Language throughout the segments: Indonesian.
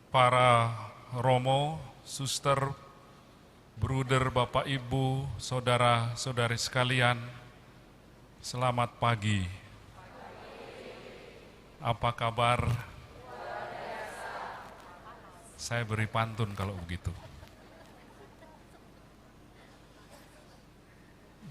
para romo, suster, bruder, bapak, ibu, saudara-saudari sekalian, selamat pagi. Apa kabar? Saya beri pantun kalau begitu.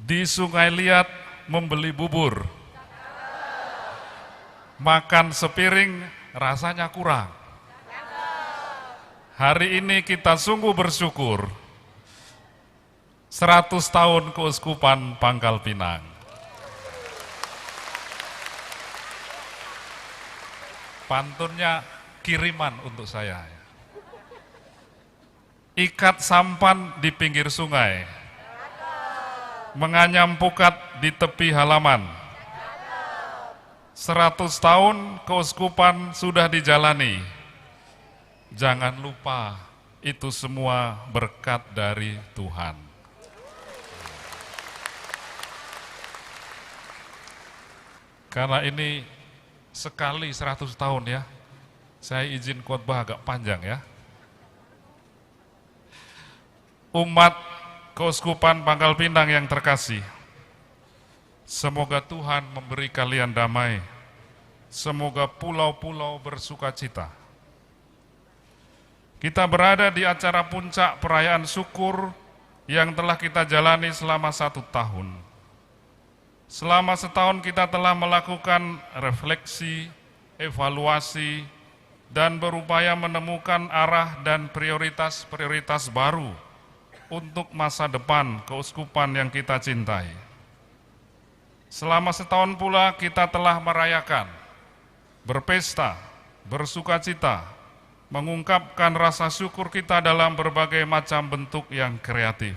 Di Sungai Liat membeli bubur, makan sepiring rasanya kurang. Hari ini kita sungguh bersyukur 100 tahun Keuskupan Pangkal Pinang. Pantunnya kiriman untuk saya. Ikat sampan di pinggir sungai, menganyam pukat di tepi halaman. 100 tahun Keuskupan sudah dijalani. Jangan lupa, itu semua berkat dari Tuhan. Karena ini sekali 100 tahun ya, saya izin khotbah agak panjang ya. Umat Keuskupan Pangkal Pinang yang terkasih, semoga Tuhan memberi kalian damai, semoga pulau-pulau bersuka cita. Kita berada di acara puncak perayaan syukur yang telah kita jalani selama 1 tahun. Selama setahun kita telah melakukan refleksi, evaluasi, dan berupaya menemukan arah dan prioritas-prioritas baru untuk masa depan Keuskupan yang kita cintai. Selama setahun pula kita telah merayakan, berpesta, bersuka cita, mengungkapkan rasa syukur kita dalam berbagai macam bentuk yang kreatif.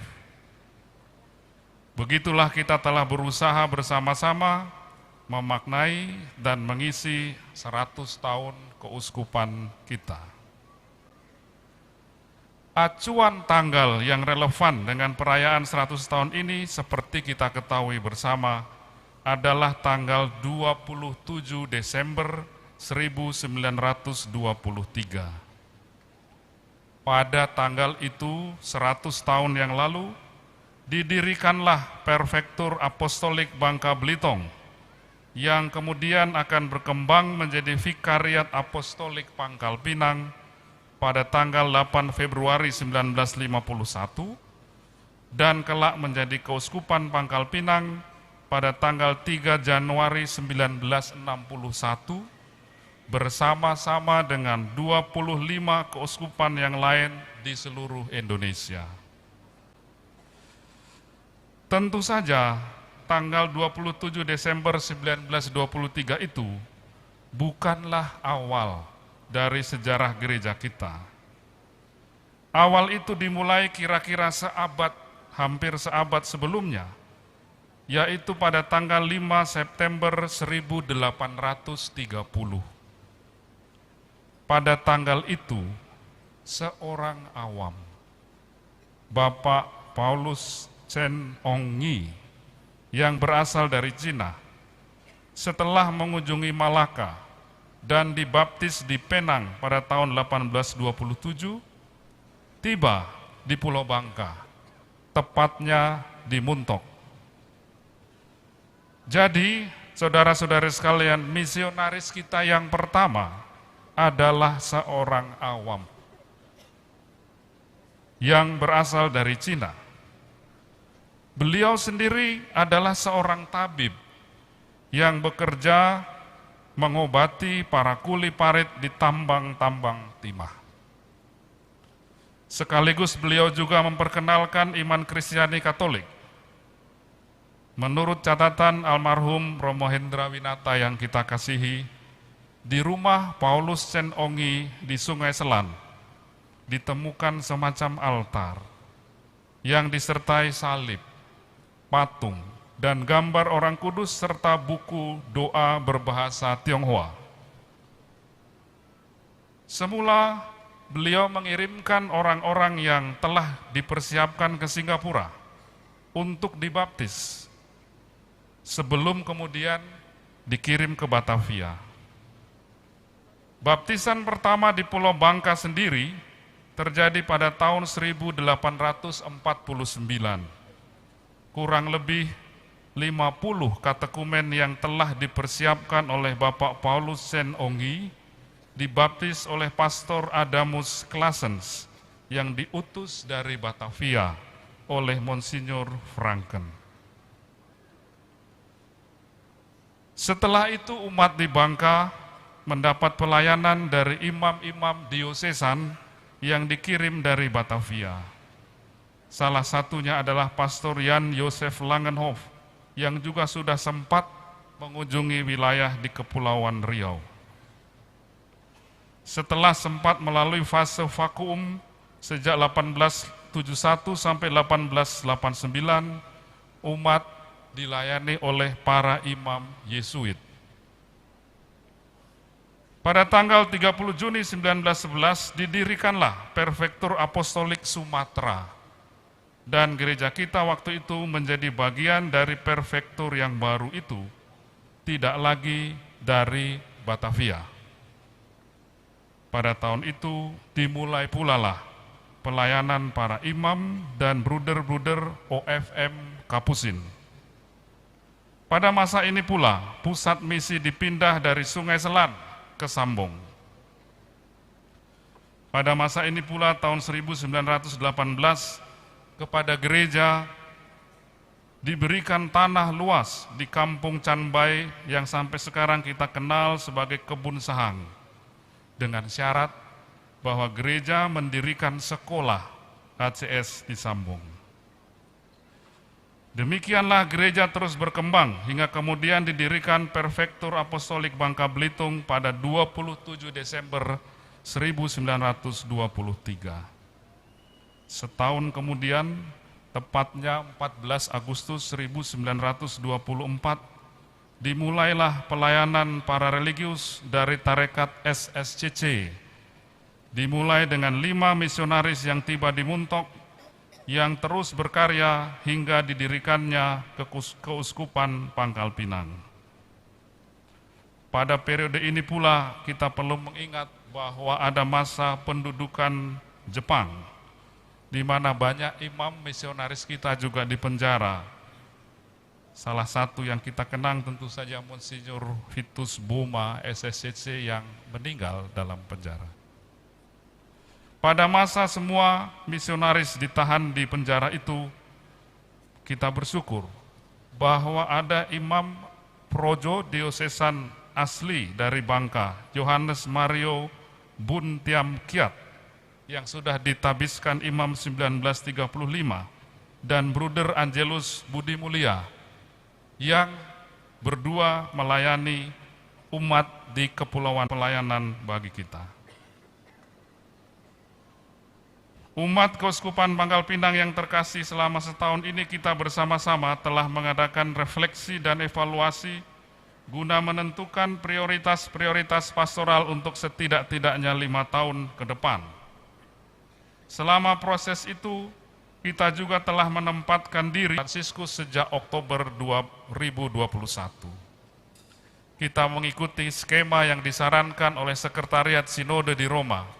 Begitulah kita telah berusaha bersama-sama memaknai dan mengisi 100 tahun Keuskupan kita. Acuan tanggal yang relevan dengan perayaan 100 tahun ini seperti kita ketahui bersama adalah tanggal 27 Desember 1923. Pada tanggal itu 100 tahun yang lalu didirikanlah Prefektur Apostolik Bangka Belitung yang kemudian akan berkembang menjadi Vikariat Apostolik Pangkal Pinang pada tanggal 8 Februari 1951 dan kelak menjadi Keuskupan Pangkal Pinang pada tanggal 3 Januari 1961 bersama-sama dengan 25 keuskupan yang lain di seluruh Indonesia. Tentu saja tanggal 27 Desember 1923 itu bukanlah awal dari sejarah gereja kita. Awal itu dimulai kira-kira hampir seabad sebelumnya, yaitu pada tanggal 5 September 1830. Pada tanggal itu, seorang awam, Bapak Paulus Chen Ongyi, yang berasal dari Cina, setelah mengunjungi Malaka dan dibaptis di Penang pada tahun 1827, tiba di Pulau Bangka, tepatnya di Muntok. Jadi, saudara-saudari sekalian, misionaris kita yang pertama adalah seorang awam yang berasal dari Cina. Beliau sendiri adalah seorang tabib yang bekerja mengobati para kuli parit di tambang-tambang timah. Sekaligus beliau juga memperkenalkan iman Kristiani Katolik. Menurut catatan almarhum Romo Hendra Winata yang kita kasihi, di rumah Paulus Chen Ongyi di Sungai Selan ditemukan semacam altar yang disertai salib, patung, dan gambar orang kudus serta buku doa berbahasa Tionghoa. Semula beliau mengirimkan orang-orang yang telah dipersiapkan ke Singapura untuk dibaptis, sebelum kemudian dikirim ke Batavia. Baptisan pertama di Pulau Bangka sendiri terjadi pada tahun 1849. Kurang lebih 50 katekumen yang telah dipersiapkan oleh Bapak Paulus Senongi dibaptis oleh Pastor Adamus Claessens yang diutus dari Batavia oleh Monsinyur Franken. Setelah itu umat di Bangka mendapat pelayanan dari imam-imam diosesan yang dikirim dari Batavia. Salah satunya adalah Pastor Jan Josef Langenhoff yang juga sudah sempat mengunjungi wilayah di Kepulauan Riau. Setelah sempat melalui fase vakuum sejak 1871 sampai 1889, umat dilayani oleh para imam Yesuit. Pada tanggal 30 Juni 1911 didirikanlah Prefektur Apostolik Sumatera, dan gereja kita waktu itu menjadi bagian dari prefektur yang baru itu, tidak lagi dari Batavia. Pada tahun itu dimulai pula lah pelayanan para imam dan bruder-bruder OFM Kapusin. Pada masa ini pula pusat misi dipindah dari Sungai Selan ke Sambong. Pada masa ini pula tahun 1918 kepada gereja diberikan tanah luas di Kampung Canbai yang sampai sekarang kita kenal sebagai Kebun Sahang, dengan syarat bahwa gereja mendirikan sekolah HCS di Sambong. Demikianlah gereja terus berkembang hingga kemudian didirikan Prefektur Apostolik Bangka Belitung pada 27 Desember 1923. Setahun kemudian, tepatnya 14 Agustus 1924, dimulailah pelayanan para religius dari tarekat SSCC. Dimulai dengan 5 misionaris yang tiba di Muntok, yang terus berkarya hingga didirikannya Keuskupan Pangkal Pinang. Pada periode ini pula kita perlu mengingat bahwa ada masa pendudukan Jepang, di mana banyak imam misionaris kita juga dipenjara. Salah satu yang kita kenang tentu saja Monsinyur Vitus Boma SSCC yang meninggal dalam penjara. Pada masa semua misionaris ditahan di penjara itu, kita bersyukur bahwa ada imam projo diosesan asli dari Bangka, Yohanes Mario Buntiam Kiat, yang sudah ditabiskan imam 1935, dan Bruder Angelus Budi Mulia, yang berdua melayani umat di Kepulauan Pelayanan bagi kita. Umat Keuskupan Pangkal Pinang yang terkasih, selama setahun ini kita bersama-sama telah mengadakan refleksi dan evaluasi guna menentukan prioritas-prioritas pastoral untuk setidak-tidaknya 5 tahun ke depan. Selama proses itu, kita juga telah menempatkan diri Fransiskus sejak Oktober 2021. Kita mengikuti skema yang disarankan oleh Sekretariat Sinode di Roma.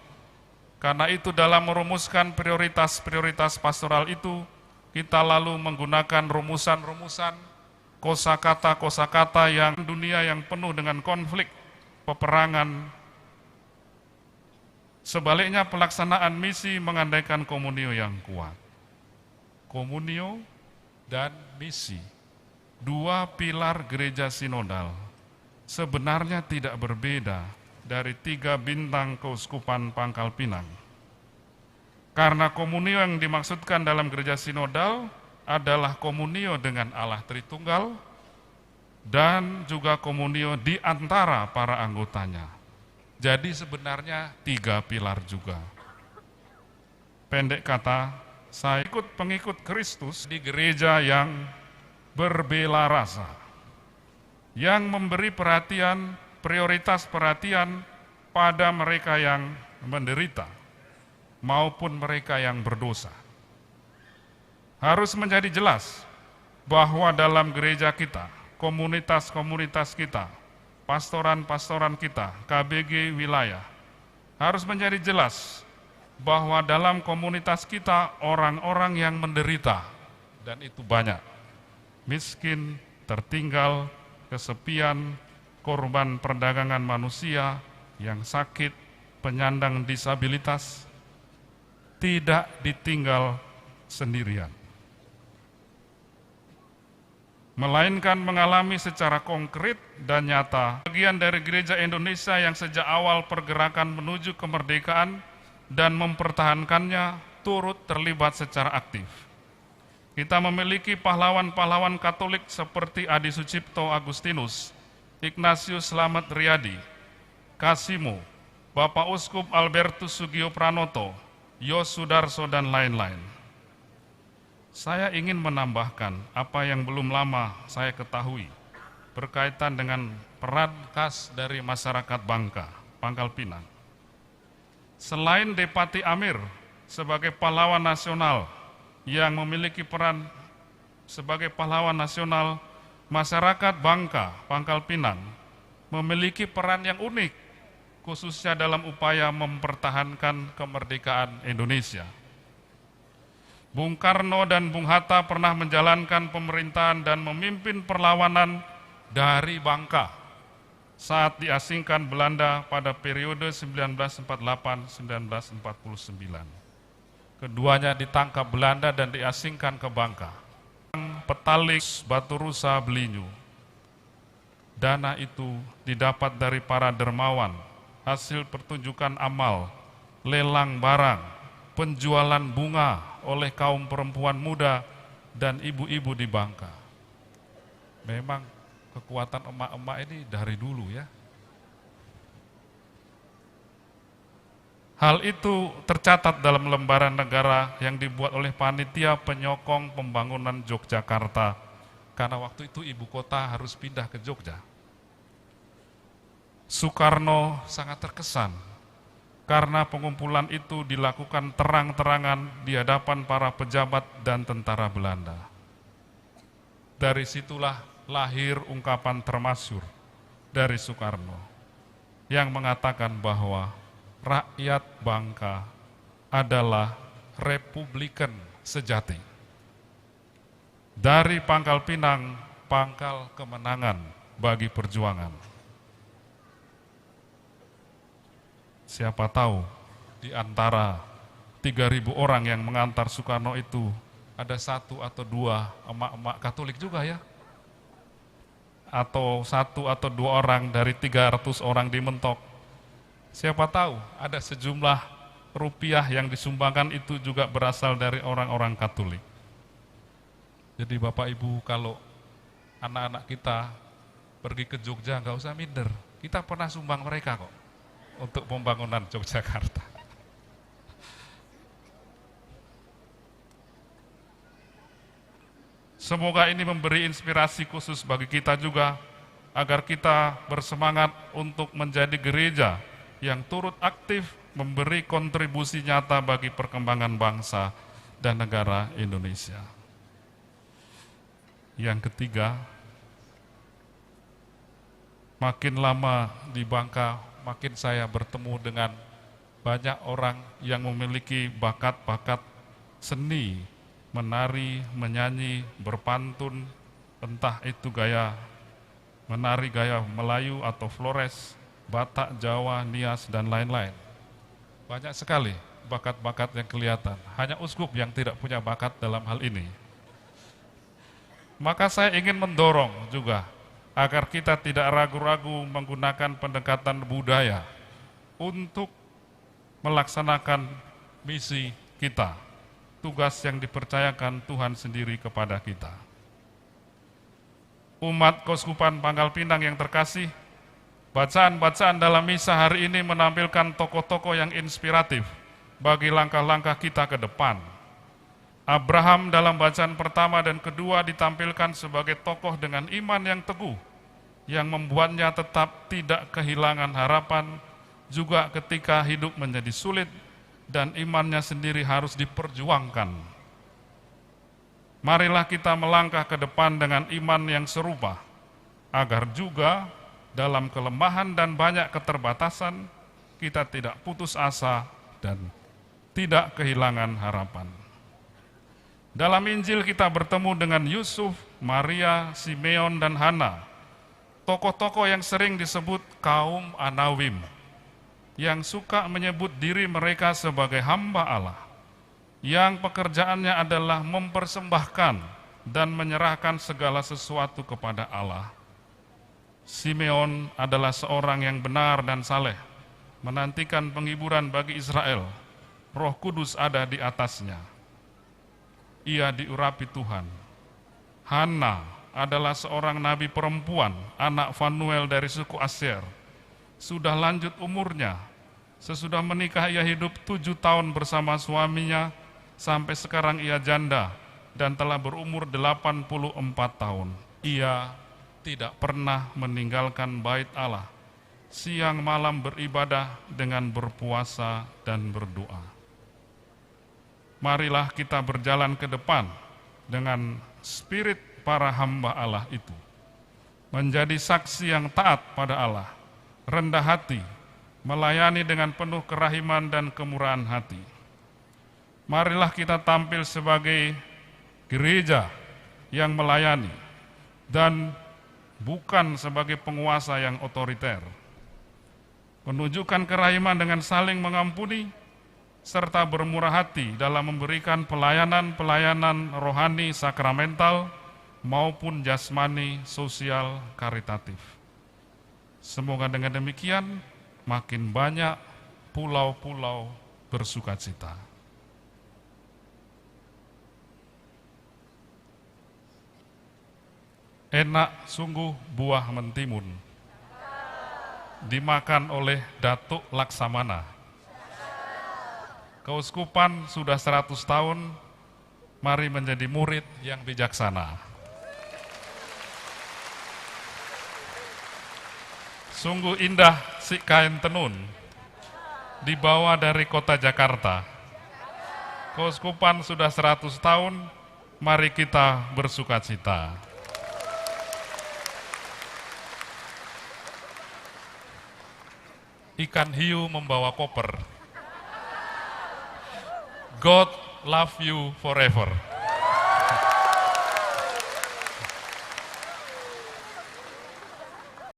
Karena itu dalam merumuskan prioritas-prioritas pastoral itu, kita lalu menggunakan rumusan-rumusan, kosakata-kosakata yang dunia yang penuh dengan konflik, peperangan. Sebaliknya pelaksanaan misi mengandaikan komunio yang kuat. Komunio dan misi, dua pilar gereja sinodal, sebenarnya tidak berbeda dari 3 bintang Keuskupan Pangkal Pinang. Karena komunio yang dimaksudkan dalam gereja sinodal adalah komunio dengan Allah Tritunggal dan juga komunio di antara para anggotanya. Jadi sebenarnya 3 pilar juga. Pendek kata, saya ikut pengikut Kristus di gereja yang berbela rasa, yang memberi prioritas perhatian pada mereka yang menderita maupun mereka yang berdosa. Harus menjadi jelas bahwa dalam gereja kita, komunitas-komunitas kita, pastoran-pastoran kita, KBG wilayah, harus menjadi jelas bahwa dalam komunitas kita orang-orang yang menderita, dan itu banyak, miskin, tertinggal, kesepian, korban perdagangan manusia, yang sakit, penyandang disabilitas, tidak ditinggal sendirian, melainkan mengalami secara konkret dan nyata bagian dari Gereja Indonesia yang sejak awal pergerakan menuju kemerdekaan dan mempertahankannya turut terlibat secara aktif. Kita memiliki pahlawan-pahlawan Katolik seperti Adi Sucipto Agustinus, Ignatius Slamet Riyadi, Kasimo, Bapak Uskup Albertus Sugio Pranoto, Yos Sudarso, dan lain-lain. Saya ingin menambahkan apa yang belum lama saya ketahui berkaitan dengan peran khas dari masyarakat Bangka, Pangkal Pinang. Selain Depati Amir sebagai pahlawan nasional yang memiliki peran sebagai pahlawan nasional, masyarakat Bangka, Pangkal Pinang memiliki peran yang unik, khususnya dalam upaya mempertahankan kemerdekaan Indonesia. Bung Karno dan Bung Hatta pernah menjalankan pemerintahan dan memimpin perlawanan dari Bangka saat diasingkan Belanda pada periode 1948-1949. Keduanya ditangkap Belanda dan diasingkan ke Bangka. Petalik, Batu Rusa, Belinyu. Dana itu didapat dari para dermawan, hasil pertunjukan amal, lelang barang, penjualan bunga oleh kaum perempuan muda dan ibu-ibu di Bangka. Memang kekuatan emak-emak ini dari dulu ya. Hal itu tercatat dalam lembaran negara yang dibuat oleh Panitia Penyokong Pembangunan Yogyakarta, karena waktu itu ibu kota harus pindah ke Jogja. Soekarno sangat terkesan karena pengumpulan itu dilakukan terang-terangan di hadapan para pejabat dan tentara Belanda. Dari situlah lahir ungkapan termasyhur dari Soekarno yang mengatakan bahwa rakyat Bangka adalah republikan sejati. Dari Pangkal Pinang, pangkal kemenangan bagi perjuangan. Siapa tahu di antara 3.000 orang yang mengantar Soekarno itu ada 1 atau 2 emak-emak Katolik juga ya. Atau 1 atau 2 orang dari 300 orang di Mentok. Siapa tahu ada sejumlah rupiah yang disumbangkan itu juga berasal dari orang-orang Katolik. Jadi Bapak Ibu, kalau anak-anak kita pergi ke Jogja nggak usah minder. Kita pernah sumbang mereka kok untuk pembangunan Yogyakarta. Semoga ini memberi inspirasi khusus bagi kita juga, agar kita bersemangat untuk menjadi gereja yang turut aktif memberi kontribusi nyata bagi perkembangan bangsa dan negara Indonesia. Yang ketiga, makin lama di Bangka, makin saya bertemu dengan banyak orang yang memiliki bakat-bakat seni, menari, menyanyi, berpantun, entah itu gaya menari gaya Melayu atau Flores, Batak, Jawa, Nias, dan lain-lain. Banyak sekali bakat-bakat yang kelihatan, hanya uskup yang tidak punya bakat dalam hal ini. Maka saya ingin mendorong juga agar kita tidak ragu-ragu menggunakan pendekatan budaya untuk melaksanakan misi kita, tugas yang dipercayakan Tuhan sendiri kepada kita. Umat Keuskupan Pangkal Pinang yang terkasih, bacaan-bacaan dalam misa hari ini menampilkan tokoh-tokoh yang inspiratif bagi langkah-langkah kita ke depan. Abraham dalam bacaan pertama dan kedua ditampilkan sebagai tokoh dengan iman yang teguh, yang membuatnya tetap tidak kehilangan harapan, juga ketika hidup menjadi sulit dan imannya sendiri harus diperjuangkan. Marilah kita melangkah ke depan dengan iman yang serupa, agar juga dalam kelemahan dan banyak keterbatasan, kita tidak putus asa dan tidak kehilangan harapan. Dalam Injil kita bertemu dengan Yusuf, Maria, Simeon, dan Hana, tokoh-tokoh yang sering disebut kaum Anawim, yang suka menyebut diri mereka sebagai hamba Allah, yang pekerjaannya adalah mempersembahkan dan menyerahkan segala sesuatu kepada Allah. Simeon adalah seorang yang benar dan saleh, menantikan penghiburan bagi Israel. Roh Kudus ada di atasnya. Ia diurapi Tuhan. Hana adalah seorang nabi perempuan, anak Fanuel dari suku Aser. Sudah lanjut umurnya. Sesudah menikah ia hidup 7 tahun bersama suaminya, sampai sekarang ia janda dan telah berumur 84 tahun. Ia tidak pernah meninggalkan bait Allah, siang malam beribadah dengan berpuasa dan berdoa. Marilah kita berjalan ke depan dengan spirit para hamba Allah itu, menjadi saksi yang taat pada Allah, rendah hati, melayani dengan penuh kerahiman dan kemurahan hati. Marilah kita tampil sebagai gereja yang melayani dan bukan sebagai penguasa yang otoriter. Menunjukkan kerahiman dengan saling mengampuni, serta bermurah hati dalam memberikan pelayanan-pelayanan rohani sakramental maupun jasmani sosial karitatif. Semoga dengan demikian makin banyak pulau-pulau bersukacita. Enak sungguh buah mentimun, dimakan oleh Datuk Laksamana. Keuskupan sudah 100 tahun, mari menjadi murid yang bijaksana. Sungguh indah si kain tenun, dibawa dari kota Jakarta. Keuskupan sudah 100 tahun, mari kita bersukacita. Ikan hiu membawa koper. God love you forever.